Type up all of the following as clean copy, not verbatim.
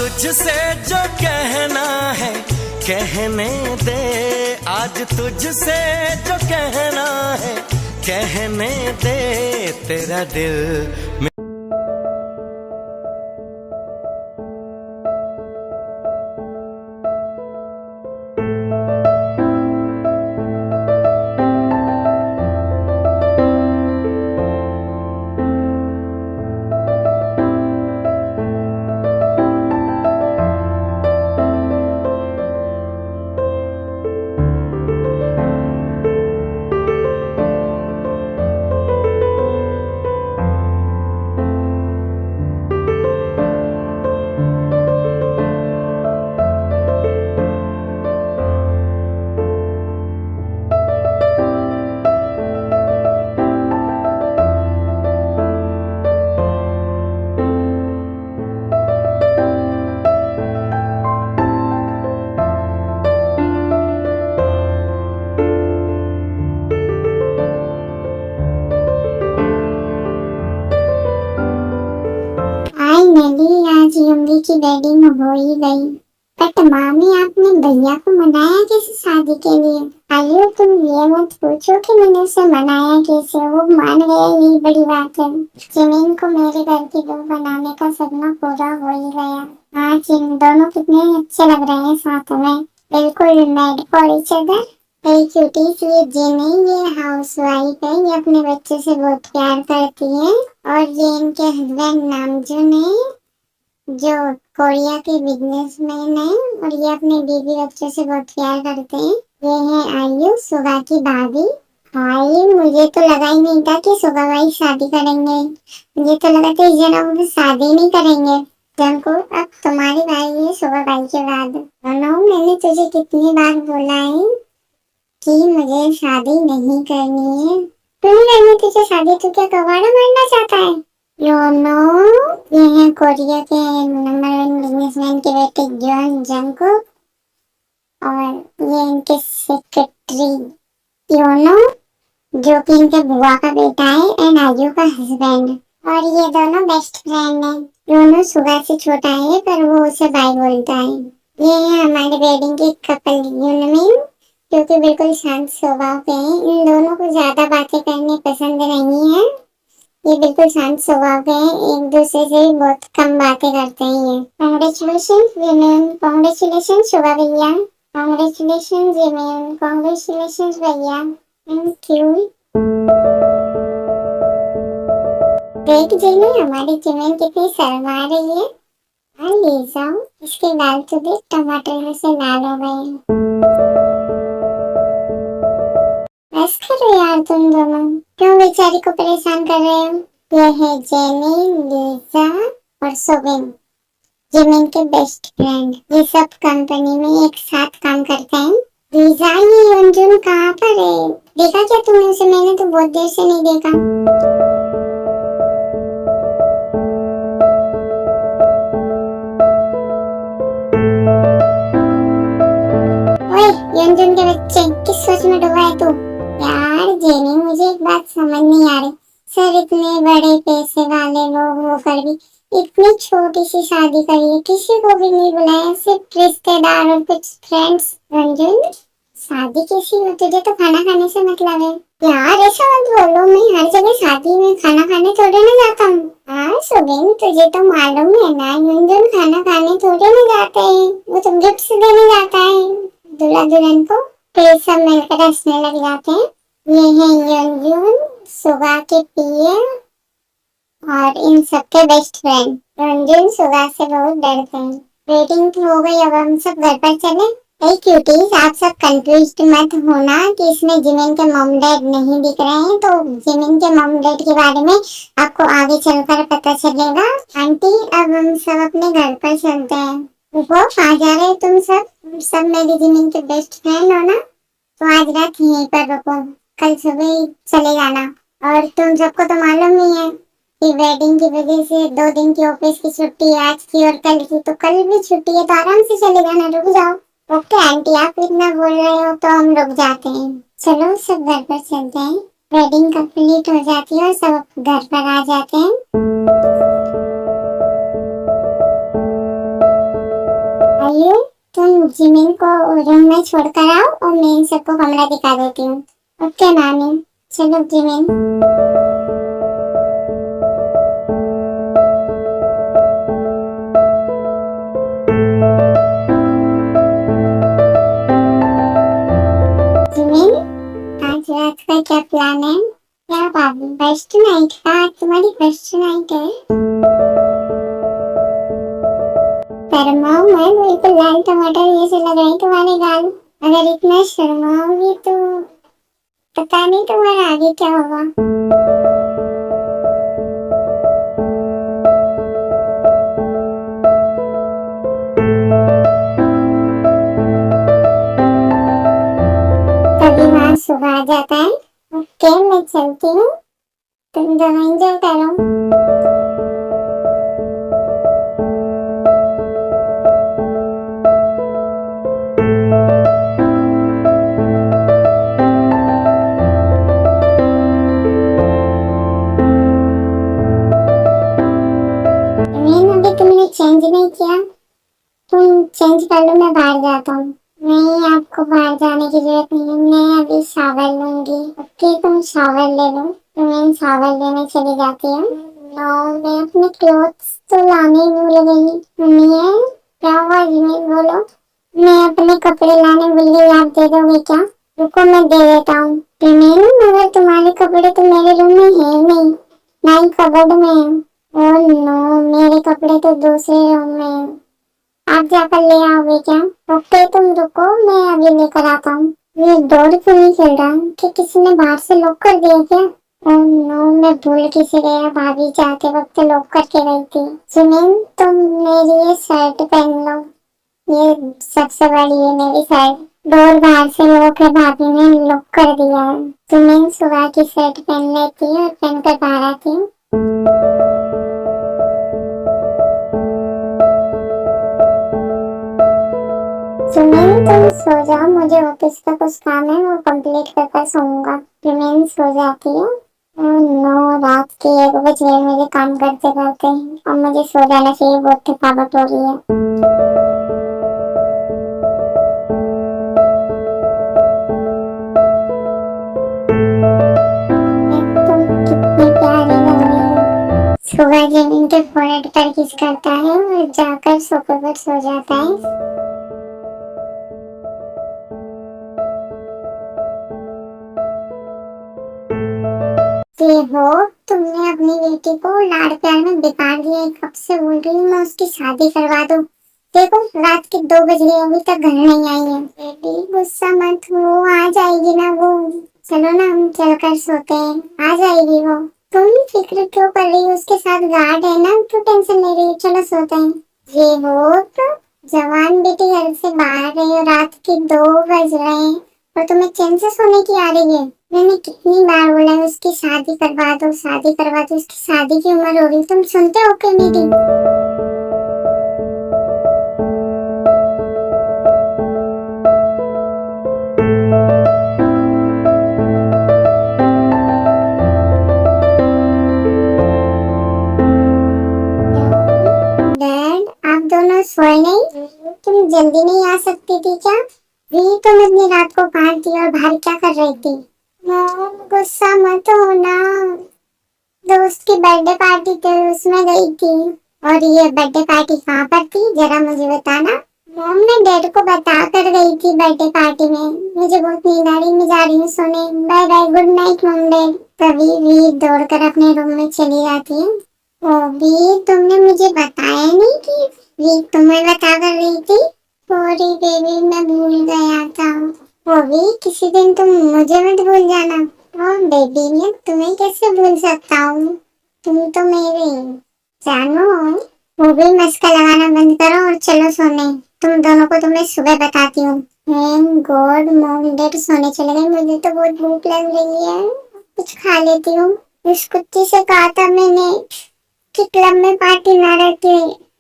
तुझसे जो कहना है कहने दे, आज तुझसे जो कहना है कहने दे, तेरा दिल आज यम्बी की वेडिंग हो ही गई। बट मामी, आपने भैया को मनाया कैसे शादी के लिए? आइयो, तुम ये मत पूछो कि मैंने उसे मनाया कैसे, वो मान गया, यही बड़ी बात है। जिमिन को मेरे घर की बहू बनाने का सपना पूरा हो ही गया। आज इन दोनों कितने अच्छे लग रहे हैं साथ में, बिल्कुल made for each other. Cuties, ये जिमिन, ये हाउसवाइफ है, ये अपने बच्चे से बहुत प्यार करती है। और ये इनके हस्बैंड नामजून है, जो कोरिया के बिजनेसमैन है, और ये अपने बीवी बच्चों से बहुत प्यार करते हैं। ये है आयु, सुगा की भाभी। भाई, मुझे तो लगा ही नहीं था कि सुगा भाई शादी करेंगे। मुझे तो लगा था इस जन्म में शादी नहीं करेंगे। जंको, अब तुम्हारी भाई है सुगा भाई के बाद। मैंने तुझे कितनी बार बोला है कि मुझे शादी नहीं करनी है। क्यों नहीं करनी तुझे शादी? तू क्या कबाड़ा मारना चाहता है? ये है कोरिया के नंबर 1 बिजनेसमैन के बेटे जॉन जंगकुक, और ये इनके सेक्रेटरी योनो, जो कि इनके बुआ का बेटा है, एंड आयु का हस्बैंड। और ये दोनों बेस्ट फ्रेंड हैं। योनो सुगा से छोटा है, पर वो उसे बाय बोलता है। ये है हमारे वेडिंग के कपल यूनमिन, क्योंकि बिल्कुल शांत स्वभाव के हैं। इन दोनों को ज्यादा बातें करनी पसंद नहीं है। ये बिल्कुल शांत स्वभाव के हैं, एक दूसरे से भी बहुत कम बातें करते हैं। ये कांग्रेचुलेशन विमेन, कांग्रेचुलेशन शुभा भैया, कांग्रेचुलेशन विमेन, कांग्रेचुलेशन भैया, थैंक यू। देख जेनी, हमारी जिमेन कितनी शर्मा रही है। ले जाओ, इसके गाल तो देख, टमाटर से लाल हो गए। बस करो यार, तुम दोनों क्यों बेचारी को परेशान कर रहे हो? ये है जेनी, लीजा और सोबिन, जिमिन के बेस्ट फ्रेंड। ये सब कंपनी में एक साथ काम करते हैं। लीजा, ये योंजुन कहाँ पर है? देखा क्या तुमने उसे? मैंने तो बहुत देर से नहीं देखा। ओए योंजुन के बच्चे, किस सोच में डूबा है तू? यार जेनी, मुझे एक बात समझ नहीं आ रही। सर, इतने बड़े पैसे वाले लोग होकर भी इतनी छोटी सी शादी करी है, किसी को भी नहीं बुलाया, सिर्फ रिश्तेदार और कुछ फ्रेंड्स। रंजन, शादी कैसी हो? तुझे तो खाना खाने से मतलब है। यार ऐसा मत बोलो, मैं हर जगह शादी में खाना खाने थोड़े ना जाता हूँ। हाँ सुबिन, तुझे तो मालूम है ना, रंजन खाना खाने थोड़े ना जाते हैं, वो तो गिफ्ट देने जाता है दूल्हा दुल्हन को। फिर सब मिलकर हंसने लग जाते हैं। ये है योंजुन, सुगा के पिए और इन सबके बेस्ट फ्रेंड। योंजुन सुगा से बहुत डरते हैं। वेटिंग तो हो गई, अब हम सब घर पर चले। क्यूटीज, आप सब कंफ्यूज्ड मत होना कि इसमें जिमिन के मॉम डैड नहीं दिख रहे हैं। तो जिमिन के मॉम डैड के बारे में आपको आगे चलकर पता चलेगा। आंटी, अब हम सब अपने घर पर चलते हैं। वो आ जा रहे तुम सब मेरी जिमिन के बेस्ट फ्रेंड हो ना, तो आज रात यहीं पर रुको, कल सुबह चले जाना। और तुम सबको तो मालूम ही है कि वेडिंग की वजह से 2 दिन की ऑफिस की छुट्टी आज की और कल की, तो कल भी छुट्टी है, तो आराम से चले जाना, रुक जाओ। ओके आंटी, आप इतना बोल रहे हो तो हम रुक जाते हैं। चलो सब घर पर चलते हैं। वेडिंग कंप्लीट हो जाती है और सब घर पर आ जाते हैं। आइए, तुम जिमिन को रूम में छोड़कर आओ और मैं इन सबको कमरा दिखा देती हूँ। ओके मामी, चलो जिमिन। जिमिन, आज रात का क्या प्लान है? क्या भाभी, फर्स्ट नाइट का? आज तुम्हारी फर्स्ट नाइट है? शर्माओ मत, बिल्कुल लाल टमाटर जैसे लग रहे तुम्हारे गाल। अगर इतना शर्माओगी तो पता नहीं तुम्हारा आगे क्या होगा। कभी वहाँ सुबह आ जाता है। ओके, मैं चलती हूँ, तुम दोनों एंजॉय करो। अभी तुमने चेंज नहीं किया, तुम चेंज कर लो, मैं बाहर जाता हूँ। नहीं, आपको बाहर जाने की जरूरत नहीं है, मैं अभी शावर लूंगी। ओके, तुम शावर ले लो, तो मैं शावर लेने चली जाती हूँ। नो, मैं अपने क्लोथ्स तो लाने ही भूल गई। मम्मी है, क्या हुआ जिमिन, बोलो। मैं अपने कपड़े लाने भूल गई, आप दे दोगे क्या? रुको, मैं दे देता हूँ। जिमिन, मगर तुम्हारे कपड़े तो मेरे रूम में है नहीं, ना ही कबर्ड में है। ओह नो, मेरे कपड़े तो दूसरे रूम में हैं। आप जाकर ले आओगे क्या? ओके, तुम रुको, मैं अभी लेकर आता हूँ। ये डोर क्यों नहीं चल रहा? कि किसी ने बाहर से लॉक कर दिया क्या? ओह नो, मैं भूल किसी गया, भाभी जाते वक्त लॉक करके गई थी। सुनील, तुम मेरी ये शर्ट पहन लो, ये सबसे बड़ी है मेरी शर्ट। डोर बाहर से लॉक है, भाभी ने लॉक कर दिया है। सुनील सुबह की शर्ट पहन लेती है और पहनकर बाहर आती हूँ। सुनील, तुम सो जाओ, मुझे ऑफिस का कुछ काम है, वो कंप्लीट कर सोऊंगा। रिमेन सो जाती है। नो, रात के 1 बज गए मुझे काम करते करते, अब मुझे सो जाना चाहिए, बहुत थकावट हो रही है। तुम कितनी प्यारी लग रही हो। सुबह जमीन के फोrehead पर किस करता है और जाकर सोफे पर सो जाता है। ये हो, तुमने अपनी बेटी को लाड़ प्यार में बिगाड़ दिया। कब से बोल रही हूँ मैं उसकी शादी करवा दूँ। देखो, रात के 2 बज गए, अभी तक घर नहीं आई है। बेटी गुस्सा मत हो, आ जाएगी ना वो। चलो ना, हम चलकर सोते हैं, आ जाएगी वो। तुम फिक्र क्यों कर रही हो, उसके साथ गार्ड है ना, क्यों टेंशन ले रही हो? चलो सोते हैं। ये हो, तो जवान बेटी घर से बाहर रही हो, रात के 2 बज रहे हैं और तुम्हें चैन से सोने की आ रही है। मैंने कितनी बार बोला है उसकी शादी करवा दो, शादी करवा दो, उसकी शादी की उम्र हो रही, तुम सुनते हो क्या मेरी? डैड, आप दोनों सोए नहीं? तुम जल्दी नहीं आ सकती थी क्या? भी तुम इतनी रात को बाहर थी और बाहर क्या कर रही थी? मॉम, गुस्सा मत होना, दोस्त की बर्थडे पार्टी थी, उसमें गई थी। और ये बर्थडे पार्टी कहाँ पर थी, जरा मुझे बताना। मॉम, मैं डैड को बता कर गई थी बर्थडे पार्टी में। मुझे बहुत नींद आ रही, मैं जा रही हूँ सोने। Bye bye, good night mom dad. तभी भी दौड़कर अपने रूम में चली जाती है। ओ भी, तुमने मुझे बताया नहीं कि भी तुम्हें बता कर रही थी। सॉरी बेबी, मैं भूल गया था। वो भी, किसी दिन तुम मुझे मत भूल जाना। हाँ बेबी, मैं तुम्हें कैसे भूल सकता हूँ, तुम तो मेरे जानो हो। वो भी, मस्का लगाना बंद करो और चलो सोने। तुम दोनों को तो मैं सुबह बताती हूँ। थैंक गॉड, मॉम डैड सोने चले गए। मुझे तो बहुत भूख लग रही है, कुछ खा लेती हूँ। उस कुत्ती से कहा था मैंने कि क्लब में पार्टी ना रखे,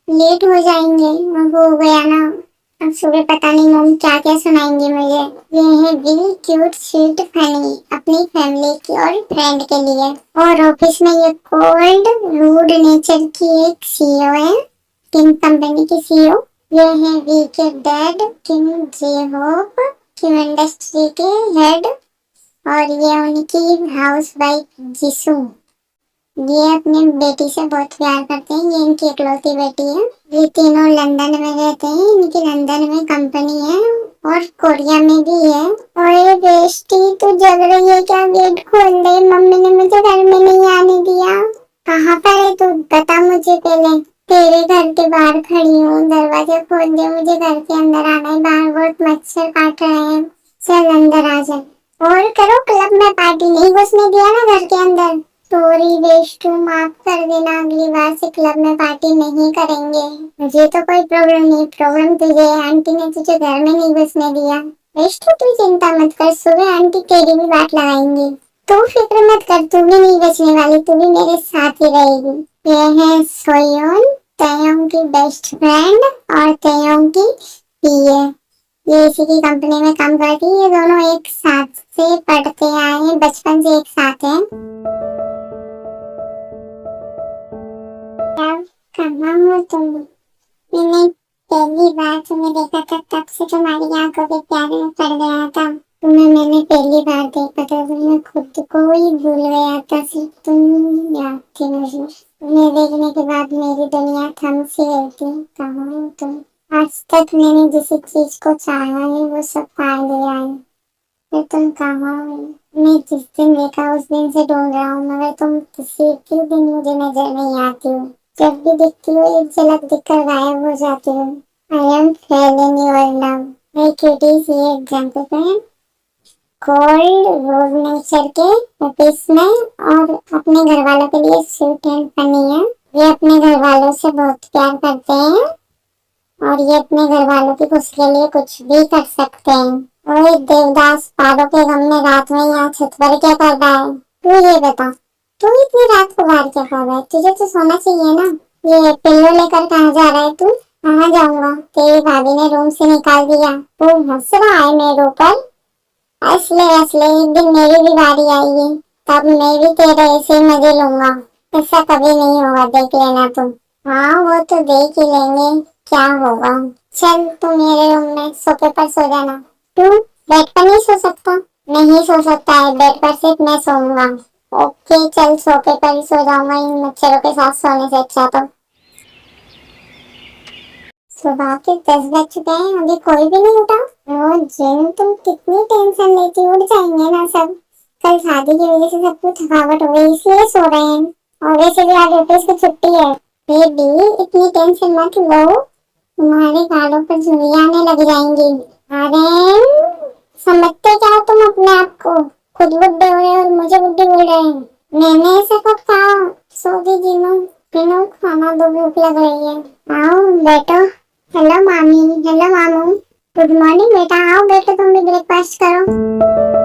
लेट हो जाएंगे, अब हो गया ना। अब सुबह पता नहीं मॉम क्या क्या सुनाएंगे मुझे। ये है बिल क्यूट स्वीट फनी, अपनी फैमिली की और फ्रेंड के लिए। और ऑफिस में ये कोल्ड रूड नेचर की एक सीईओ है, किंग कंपनी की सीईओ। ये है वी के डैड किम जे होप, किम इंडस्ट्री के हेड, और ये उनकी हाउस वाइफ जिसू। ये अपने बेटी से बहुत प्यार करते हैं, ये इनकी इकलौती बेटी है। ये तीनों लंदन में रहते हैं, इनकी लंदन में कंपनी है और कोरिया में भी है। और ये बेस्टी तू जग रही है क्या? गेट खोल दे, मम्मी ने मुझे घर में नहीं आने दिया। कहाँ पर है तू? बता मुझे पहले। तेरे घर के बाहर खड़ी हूँ, दरवाजा खोल दे, मुझे घर के अंदर आना है। बाहर बहुत मच्छर काट रहे हैं, चल अंदर आ जा। और करो, क्लब में पार्टी नहीं घुसने दिया ना घर के अंदर। सॉरी बेस्टू, माफ कर देना, अगली बार से क्लब में पार्टी नहीं करेंगे। मुझे तो कोई प्रॉब्लम नहीं, प्रॉब्लम तुझे है, आंटी ने तुझे घर में नहीं घुसने दिया। बेस्टू तू चिंता मत कर, सुबह आंटी तेरी भी बात लगाएंगी, तू फिक्र मत कर, तू भी नहीं बचने वाली, तू भी मेरे साथ ही रहेगी। ये है सोयोन, तयोंग की बेस्ट फ्रेंड और तयोंग की पीए। ये इसी की कंपनी में काम करती है। ये दोनों एक साथ से पढ़ते आए हैं, बचपन से एक साथ हैं। कहाँ हो तुम? मैंने पहली बार तुम्हें देखा था तब से तुम्हारी आंखों के प्यार में पड़ गया था। तुम्हें मैंने पहली बार देखा था तो मैं खुद को ही भूल गया था, सिर्फ तुम याद थी मुझे। तुम्हें देखने के बाद मेरी दुनिया थम सी गई थी। कहाँ हो तुम? आज तक मैंने जिस चीज को चाहा है वो सब पा लिया है, फिर तुम कहाँ हो? मैं जिस दिन देखा उस दिन से ढूंढ रहा हूँ, मगर तुम किसी भी दिन मुझे नजर नहीं आती हो। जब भी दिखती हो एक झलक दिखकर गायब हो जाती हो। I am Fehling your love. मेरी क्यूटीज, ये एग्जाम्पल है कोल्ड रोज नेचर के ऑफिस में और अपने घर वालों के लिए स्वीट एंड फनी है। ये अपने घर वालों से बहुत प्यार करते हैं और ये अपने घर वालों की खुशी के लिए कुछ भी कर सकते हैं। ओए देवदास, पारों के गम में रात में यहाँ छत पर क्या कर रहा है? तू ये बता, तू इतनी रात को बाहर क्या कर रहा है? तुझे तो सोना चाहिए ना। ये पिल्लो लेकर कहाँ जा रहा है तू? कहाँ जाऊंगा, तेरी भाभी ने रूम से निकाल दिया। तू हंस रहा है मेरे ऊपर? असले असले एक दिन मेरी भी बारी आएगी, तब मैं भी तेरे ऐसे मजे लूंगा। ऐसा कभी नहीं होगा, देख लेना तुम। हाँ वो तो देख ही लेंगे क्या होगा। चल तू मेरे रूम में सोफे पर सो जाना। तू बेड पर नहीं सो सकता? नहीं सो सकता है, बेड पर सिर्फ मैं सोऊंगा। ओके चल, सोफे पर ही सो जाऊंगा इन मच्छरों के साथ सोने से अच्छा तो। सुबह के 10 बज चुके हैं, अभी कोई भी नहीं उठा। ओ जिन, तुम कितनी टेंशन लेती हो, उठ जाएंगे ना सब। कल शादी की वजह से सबको थकावट हो गई, इसलिए सो रहे हैं। और वैसे भी आज ऑफिस की छुट्टी है। बेबी इतनी टेंशन मत लो, तुम्हारे गालों पर झुर्रियां आने लग जाएंगी। अरे समझते क्या हो तुम अपने आप को? खुद बुड्ढे हो रहे हो और मुझे बुड्ढी बोल रहे हैं। मैंने ऐसा कब कहा? सो जी जीनू, पीनू, खाना दो, भूख लग रही है। आओ बैठो। हेलो मामी, हेलो मामू, गुड मॉर्निंग बेटा, आओ बैठो, तुम भी ब्रेकफास्ट करो।